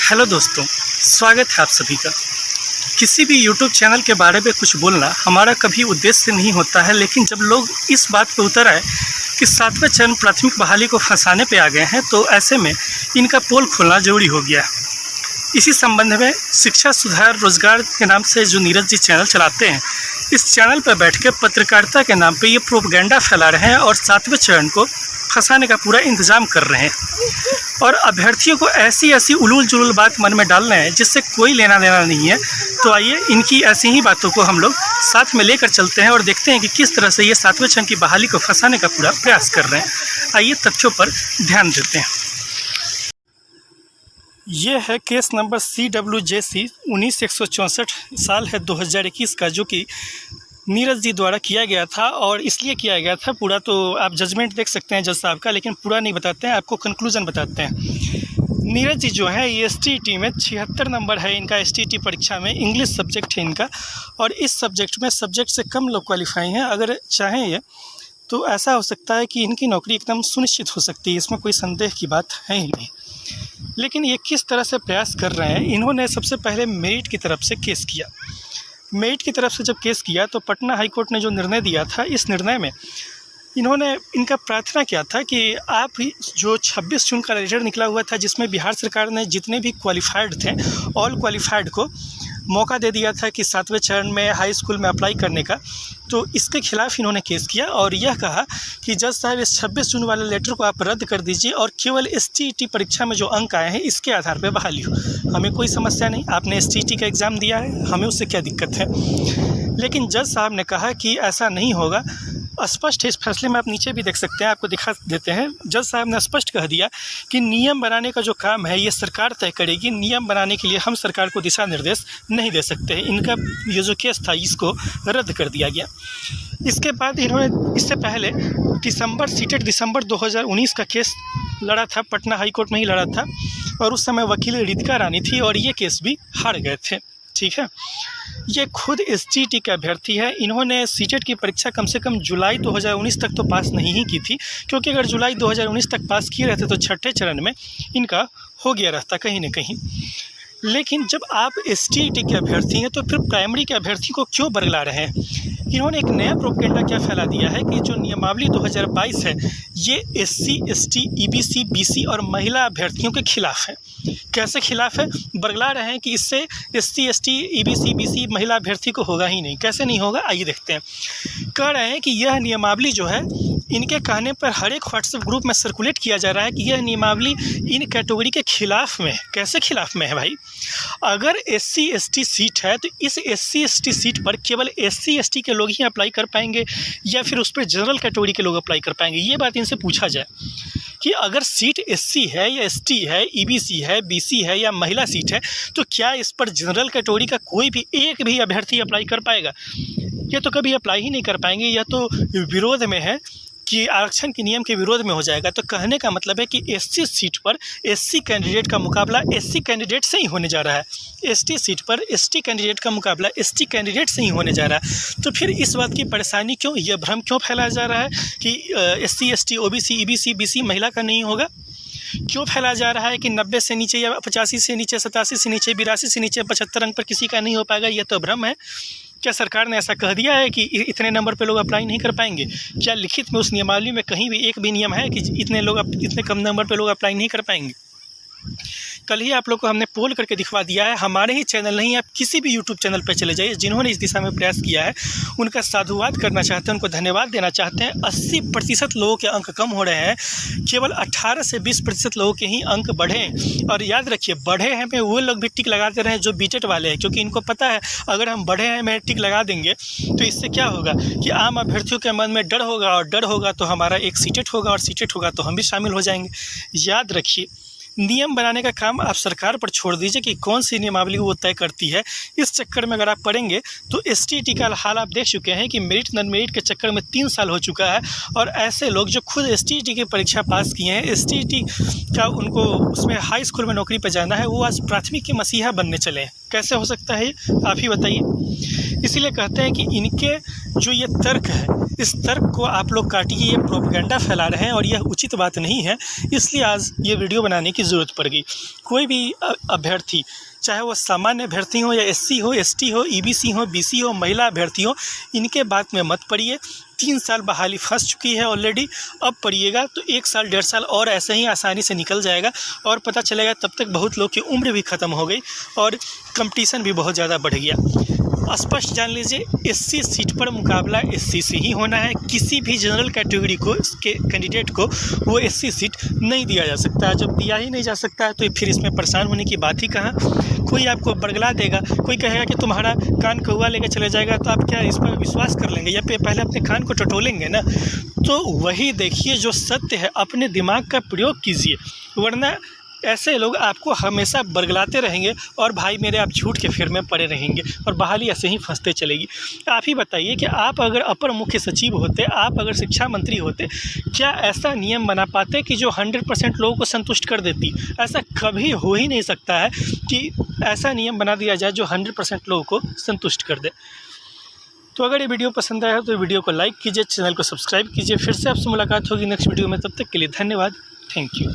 Hello दोस्तों, स्वागत है आप सभी का। किसी भी यूट्यूब चैनल के बारे में कुछ बोलना हमारा कभी उद्देश्य नहीं होता है, लेकिन जब लोग इस बात पे उतर आए कि 7वें चरण प्राथमिक बहाली को फंसाने पे आ गए हैं, तो ऐसे में इनका पोल खोलना जरूरी हो गया। इसी संबंध में शिक्षा सुधार रोजगार के नाम से जो नीरज जी चैनल चलाते हैं, इस चैनल पर बैठ के पत्रकारिता के नाम पे ये प्रोपेगेंडा फैला रहे हैं और 7वें चरण को फंसाने का पूरा इंतजाम कर रहे हैं और अभ्यर्थियों को ऐसी उलूल जुलूल बात मन में डाल रहे हैं जिससे कोई लेना देना नहीं है। तो आइए इनकी ऐसी ही बातों को हम लोग साथ में लेकर चलते हैं और देखते हैं कि किस तरह से ये 7वें चरण की बहाली को फंसाने का पूरा प्रयास कर रहे हैं। आइए तथ्यों पर ध्यान देते हैं। ये है केस नंबर CWJC 19/164 साल है 2021 का, जो कि नीरज जी द्वारा किया गया था। और इसलिए किया गया था, पूरा तो आप जजमेंट देख सकते हैं जज साहब का, लेकिन पूरा नहीं बताते हैं, आपको कंक्लूजन बताते हैं। नीरज जी जो है ये STT में 76 नंबर है इनका। STT परीक्षा में इंग्लिश सब्जेक्ट है इनका, और इस सब्जेक्ट में सब्जेक्ट से कम लोग क्वालिफाई हैं। अगर चाहें ये तो ऐसा हो सकता है कि इनकी नौकरी एकदम सुनिश्चित हो सकती है, इसमें कोई संदेह की बात है ही नहीं। लेकिन ये किस तरह से प्रयास कर रहे हैं, इन्होंने सबसे पहले मेरिट की तरफ से केस किया। मेरिट की तरफ से जब केस किया तो पटना हाई कोर्ट ने जो निर्णय दिया था, इस निर्णय में इनका प्रार्थना क्या था कि आप जो 26 जून का लेटर निकला हुआ था, जिसमें बिहार सरकार ने जितने भी क्वालिफाइड थे ऑल क्वालिफाइड को मौका दे दिया था कि 7वें चरण में हाई स्कूल में अप्लाई करने का, तो इसके खिलाफ इन्होंने केस किया और यह कहा कि जज साहब इस 26 जून वाले लेटर को आप रद्द कर दीजिए और केवल STT परीक्षा में जो अंक आए हैं इसके आधार पर बहाली हो। हमें कोई समस्या नहीं, आपने STT का एग्ज़ाम दिया है, हमें उससे क्या दिक्कत है। लेकिन जज साहब ने कहा कि ऐसा नहीं होगा। स्पष्ट है इस फैसले में, आप नीचे भी देख सकते हैं, आपको दिखा देते हैं। जज साहब ने स्पष्ट कह दिया कि नियम बनाने का जो काम है ये सरकार तय करेगी, नियम बनाने के लिए हम सरकार को दिशा निर्देश नहीं दे सकते हैं। इनका ये जो केस था इसको रद्द कर दिया गया। इसके बाद इन्होंने इससे पहले सीटेट दिसंबर 2019 का केस लड़ा था, पटना हाई कोर्ट में ही लड़ा था, और उस समय वकील रितिका रानी थी और ये केस भी हार गए थे। ठीक है, ये खुद STT के अभ्यर्थी है। इन्होंने सीटेट की परीक्षा कम से कम जुलाई 2019 तक तो पास नहीं ही की थी, क्योंकि अगर जुलाई 2019 तक पास किए रहते तो 6ठे चरण में इनका हो गया रहता कहीं न कहीं। लेकिन जब आप STT के अभ्यर्थी हैं तो फिर प्राइमरी के अभ्यर्थी को क्यों बरगला रहे हैं। इन्होंने एक नया प्रोपेगेंडा क्या फैला दिया है कि जो नियमावली 2022 है ये SC, ST, EBC, BC और महिला अभ्यर्थियों के खिलाफ है। कैसे खिलाफ है? बरगला रहे हैं कि इससे SC, ST, EBC, BC महिला अभ्यर्थी को होगा ही नहीं। कैसे नहीं होगा, आइए देखते हैं। कह रहे हैं कि यह नियमावली जो है इनके कहने पर हर एक व्हाट्सएप ग्रुप में सर्कुलेट किया जा रहा है कि यह नियमावली इन कैटेगरी के खिलाफ में है। कैसे खिलाफ में है भाई? अगर SC, ST सीट है तो इस SC, ST सीट पर केवल SC, ST के लोग ही अप्लाई कर पाएंगे या फिर उस पर जनरल कैटेगरी के लोग अप्लाई कर पाएंगे? ये बात इनसे पूछा जाए कि अगर सीट SC है या ST है, EBC है, BC है या महिला सीट है, तो क्या इस पर जनरल कैटेगरी का कोई भी एक भी अभ्यर्थी अप्लाई कर पाएगा? ये तो कभी अप्लाई ही नहीं कर पाएंगे। यह तो विरोध में है कि आरक्षण के नियम के विरोध में हो जाएगा। तो कहने का मतलब है कि SC सीट पर SC कैंडिडेट का मुकाबला SC कैंडिडेट से ही होने जा रहा है, ST सीट पर ST कैंडिडेट का मुकाबला ST कैंडिडेट से ही होने जा रहा है। तो फिर इस बात की परेशानी क्यों, यह भ्रम क्यों फैलाया जा रहा है कि SC, ST, OBC, EBC, BC महिला का नहीं होगा? क्यों फैलाया जा रहा है कि 90 से नीचे या 85 से नीचे, 87 से नीचे, 82 से नीचे, 75 अंक पर किसी का नहीं हो पाएगा? यह तो भ्रम है। क्या सरकार ने ऐसा कह दिया है कि इतने नंबर पे लोग अप्लाई नहीं कर पाएंगे? क्या लिखित में उस नियमावली में कहीं भी एक भी नियम है कि इतने कम नंबर पे लोग अप्लाई नहीं कर पाएंगे? कल ही आप लोग को हमने पोल करके दिखवा दिया है। हमारे ही चैनल नहीं, आप किसी भी यूट्यूब चैनल पर चले जाइए, जिन्होंने इस दिशा में प्रयास किया है उनका साधुवाद करना चाहते हैं, उनको धन्यवाद देना चाहते हैं। 80% लोगों के अंक कम हो रहे हैं, केवल 18 से 20% लोगों के ही अंक बढ़े। और याद रखिए, बढ़े हैं में वो लोग भी टिक लगाते रहे जो बीटेट वाले हैं, क्योंकि इनको पता है अगर हम बढ़े हैं में टिक लगा देंगे तो इससे क्या होगा कि आम अभ्यर्थियों के मन में डर होगा, और डर होगा तो हमारा एक सीटेट होगा, और सीटेट होगा तो हम भी शामिल हो जाएंगे। याद रखिए, नियम बनाने का काम आप सरकार पर छोड़ दीजिए कि कौन सी नियमावली वो तय करती है। इस चक्कर में अगर आप पढ़ेंगे तो STT का हाल आप देख चुके हैं कि मेरिट नॉन मेरिट के चक्कर में 3 साल हो चुका है। और ऐसे लोग जो खुद STT की परीक्षा पास किए हैं, STT का उनको उसमें हाई स्कूल में नौकरी पर जाना है, वो आज प्राथमिक के मसीहा बनने चले हैं। कैसे हो सकता है, आप ही बताइए। इसीलिए कहते हैं कि इनके जो ये तर्क है, इस तर्क को आप लोग काटिए, ये प्रोपेगेंडा फैला रहे हैं और यह उचित बात नहीं है। इसलिए आज ये वीडियो बनाने की ज़रूरत पड़ गई। कोई भी अभ्यर्थी, चाहे वो सामान्य अभ्यर्थी हो या SC हो, ST हो, EBC हो, BC हो, महिला अभ्यर्थी हो, इनके बात में मत पड़िए। 3 साल बहाली फंस चुकी है ऑलरेडी। अब पढ़िएगा तो 1 साल 1.5 साल और ऐसे ही आसानी से निकल जाएगा और पता चलेगा तब तक बहुत लोग की उम्र भी ख़त्म हो गई और कंपटीशन भी बहुत ज़्यादा बढ़ गया। स्पष्ट जान लीजिए, SC सीट पर मुकाबला SC से ही होना है। किसी भी जनरल कैटेगरी को के कैंडिडेट को वो SC सीट नहीं दिया जा सकता है। जब दिया ही नहीं जा सकता है तो फिर इसमें परेशान होने की बात ही कहाँ। कोई आपको बरगला देगा, कोई कहेगा कि तुम्हारा कान कौवा लेकर चले जाएगा, तो आप क्या इस पर विश्वास कर लेंगे या पहले अपने कान को टटोलेंगे ना। तो वही देखिए जो सत्य है, अपने दिमाग का प्रयोग कीजिए, वरना ऐसे लोग आपको हमेशा बरगलाते रहेंगे और भाई मेरे आप झूठ के फेर में पड़े रहेंगे और बहाली ऐसे ही फंसते चलेगी। आप ही बताइए कि आप अगर अपर मुख्य सचिव होते, आप अगर शिक्षा मंत्री होते, क्या ऐसा नियम बना पाते कि जो 100% लोगों को संतुष्ट कर देती? ऐसा कभी हो ही नहीं सकता है कि ऐसा नियम बना दिया जाए जो 100% लोगों को संतुष्ट कर दे। तो अगर ये वीडियो पसंद आया तो वीडियो को लाइक कीजिए, चैनल को सब्सक्राइब कीजिए। फिर से आपसे मुलाकात होगी नेक्स्ट वीडियो में, तब तक के लिए धन्यवाद। Thank you.